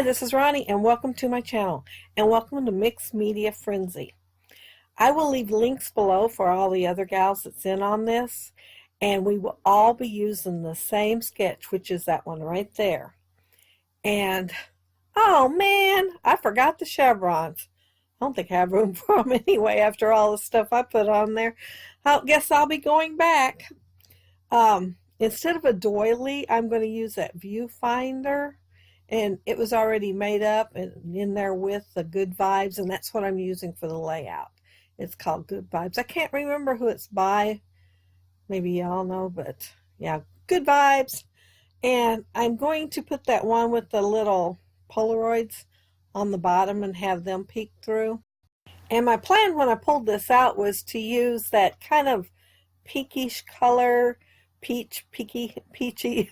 This is Ronnie, and welcome to my channel, and welcome to Mixed Media Frenzy. I will leave links below for all the other gals that's in on this, and we will all be using the same sketch, which is that one right there. And, oh man, I forgot the chevrons. I don't think I have room for them anyway after all the stuff I put on there. I guess I'll be going back. Instead of a doily, I'm going to use that viewfinder. And it was already made up and in there with the Good Vibes, and that's what I'm using for the layout. It's called Good Vibes. I can't remember who it's by. Maybe y'all know, but yeah, Good Vibes. And I'm going to put that one with the little Polaroids on the bottom and have them peek through. And my plan when I pulled this out was to use that kind of pinkish color, peachy,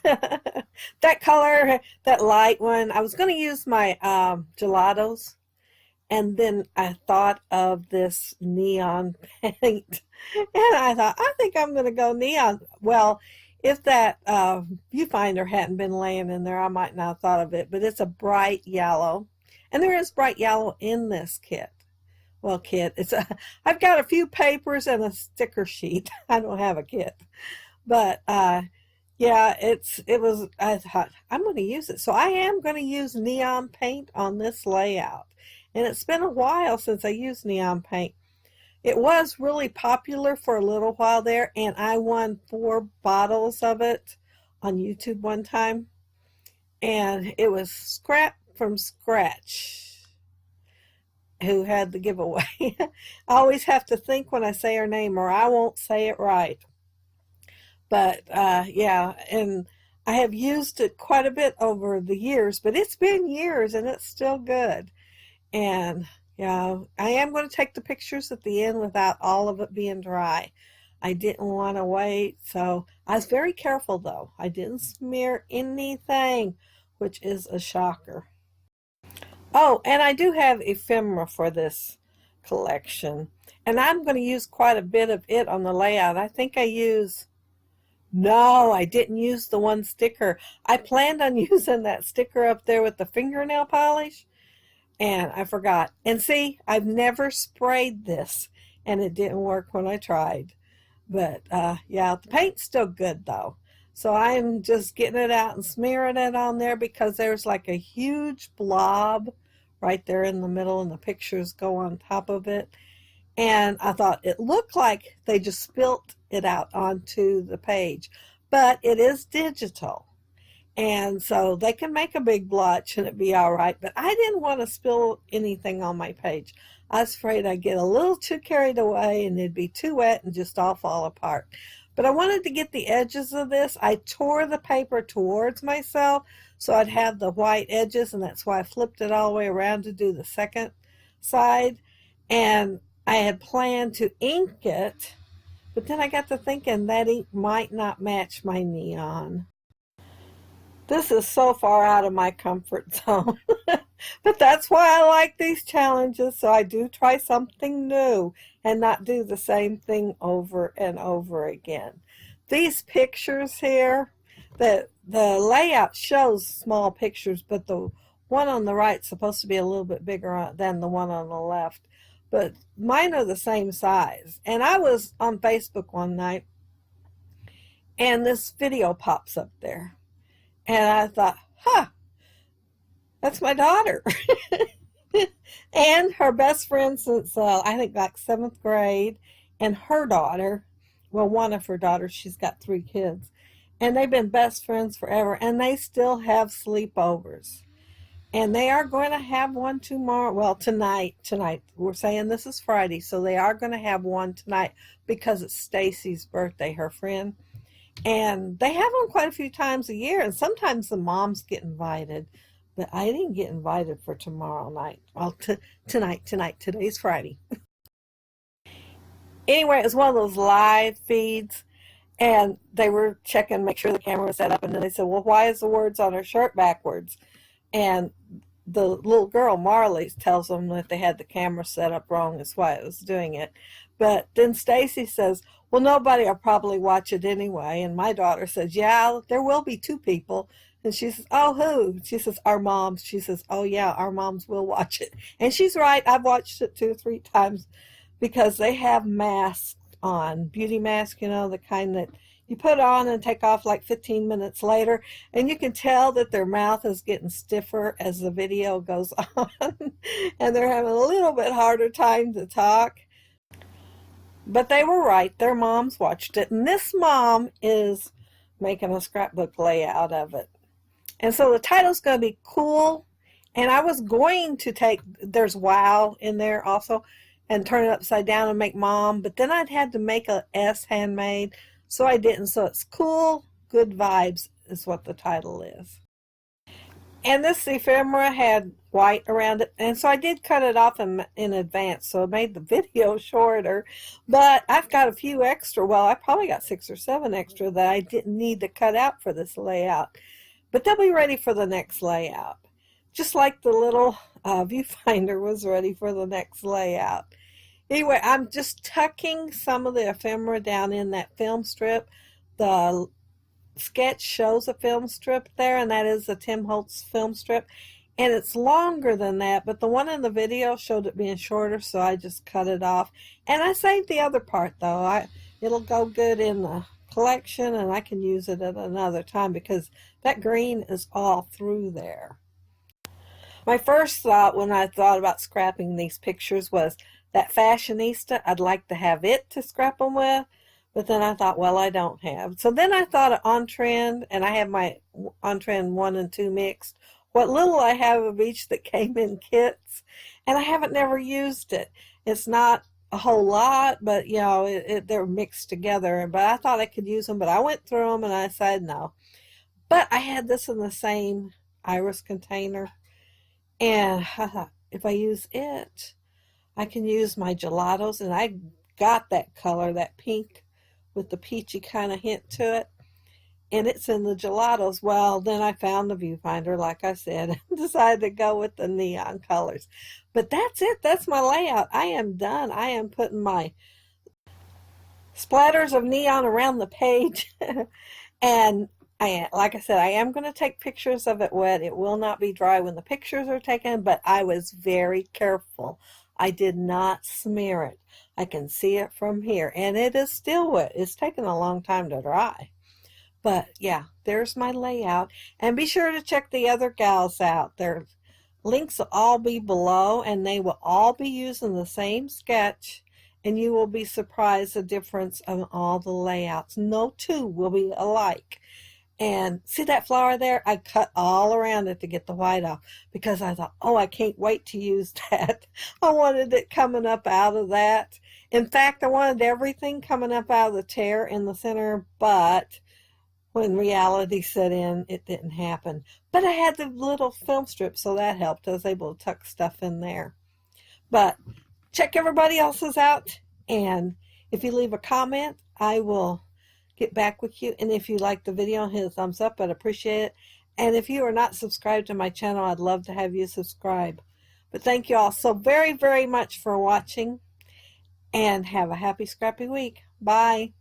that color, that light one. I was going to use my gelatos, and then I thought of this neon paint, and I thought, I think I'm going to go neon. Well, if that viewfinder hadn't been laying in there, I might not have thought of it, but it's a bright yellow, and there is bright yellow in this kit. Well, kit, I've got a few papers and a sticker sheet. I don't have a kit. But yeah, I thought I'm going to use it. So I am going to use neon paint on this layout. And it's been a while since I used neon paint. It was really popular for a little while there, and I won 4 bottles of it on YouTube one time. And it was Scrap from Scratch who had the giveaway. I always have to think when I say her name, or I won't say it right. But yeah, and I have used it quite a bit over the years, but it's been years and it's still good. And yeah, I am going to take the pictures at the end without all of it being dry. I didn't want to wait, so I was very careful though. I didn't smear anything, which is a shocker. Oh, and I do have ephemera for this collection, and I'm going to use quite a bit of it on the layout. I think No, I didn't use the one sticker. I planned on using that sticker up there with the fingernail polish, and I forgot. And see, I've never sprayed this, and it didn't work when I tried. But yeah, the paint's still good though. So I'm just getting it out and smearing it on there because there's like a huge blob right there in the middle, and the pictures go on top of it. And I thought it looked like they just spilt it out onto the page, but it is digital, and so they can make a big blotch and it'd be all right. But I didn't want to spill anything on my page. I was afraid I'd get a little too carried away and it'd be too wet and just all fall apart. But I wanted to get the edges of this. I tore the paper towards myself so I'd have the white edges, and that's why I flipped it all the way around to do the second side. And I had planned to ink it, but then I got to thinking that ink might not match my neon. This is so far out of my comfort zone. But that's why I like these challenges, so I do try something new and not do the same thing over and over again. These pictures here, the layout shows small pictures, but the one on the right is supposed to be a little bit bigger than the one on the left. But mine are the same size. And I was on Facebook one night, and this video pops up there. And I thought, that's my daughter. And her best friend since, I think, like 7th grade. And her daughter, well, one of her daughters, she's got 3 kids. And they've been best friends forever. And they still have sleepovers. And they are going to have one tomorrow. Well, tonight. We're saying this is Friday, so they are going to have one tonight because it's Stacy's birthday, her friend. And they have them quite a few times a year, and sometimes the moms get invited. But I didn't get invited for tomorrow night. Well, tonight. Today's Friday. Anyway, it was one of those live feeds, and they were checking, make sure the camera was set up, and then they said, well, why is the words on her shirt backwards? And the little girl, Marley, tells them that they had the camera set up wrong. That's why it was doing it. But then Stacy says, well, nobody will probably watch it anyway. And my daughter says, yeah, there will be 2 people. And she says, oh, who? She says, our moms. She says, oh, yeah, our moms will watch it. And she's right. I've watched it 2 or 3 times because they have masks on, beauty masks, you know, the kind that you put on and take off like 15 minutes later. And you can tell that their mouth is getting stiffer as the video goes on. And they're having a little bit harder time to talk. But they were right. Their moms watched it. And this mom is making a scrapbook layout of it. And so the title's going to be Cool. And I was going to take, there's wow in there also, and turn it upside down and make mom. But then I'd had to make a S handmade. So I didn't. So it's Cool, Good Vibes is what the title is. And this ephemera had white around it, and so I did cut it off in advance, so it made the video shorter. But I've got a few extra, well, I probably got 6 or 7 extra that I didn't need to cut out for this layout. But they'll be ready for the next layout, just like the little viewfinder was ready for the next layout. Anyway, I'm just tucking some of the ephemera down in that film strip. The sketch shows a film strip there, and that is a Tim Holtz film strip, and it's longer than that, but the one in the video showed it being shorter, so I just cut it off. And I saved the other part, though. It'll go good in the collection, and I can use it at another time because that green is all through there. My first thought when I thought about scrapping these pictures was that fashionista, I'd like to have it to scrap them with. But then I thought, well, I don't have. So then I thought of On Trend, and I have my On Trend 1 and 2 mixed. What little I have of each that came in kits, and I haven't never used it. It's not a whole lot, but, you know, they're mixed together. But I thought I could use them, but I went through them, and I said no. But I had this in the same iris container, and I thought, if I use it, I can use my gelatos, and I got that color, that pink, with the peachy kind of hint to it, and it's in the gelatos. Well, then I found the viewfinder, like I said, and decided to go with the neon colors. But that's it. That's my layout. I am done. I am putting my splatters of neon around the page, and like I said, I am going to take pictures of it wet. It will not be dry when the pictures are taken, but I was very careful. I did not smear it. I can see it from here, and it is still wet. It's taken a long time to dry. But yeah, there's my layout. And be sure to check the other gals out. Their links will all be below, and they will all be using the same sketch, and you will be surprised the difference of all the layouts. No two will be alike. And see that flower there? I cut all around it to get the white off because I thought, oh, I can't wait to use that. I wanted it coming up out of that. In fact, I wanted everything coming up out of the tear in the center, but when reality set in, it didn't happen. But I had the little film strip, so that helped. I was able to tuck stuff in there. But check everybody else's out, and if you leave a comment, I will get back with you. And if you like the video, hit a thumbs up. I'd appreciate it. And if you are not subscribed to my channel, I'd love to have you subscribe. But thank you all so very, very much for watching, and have a happy scrappy week. Bye.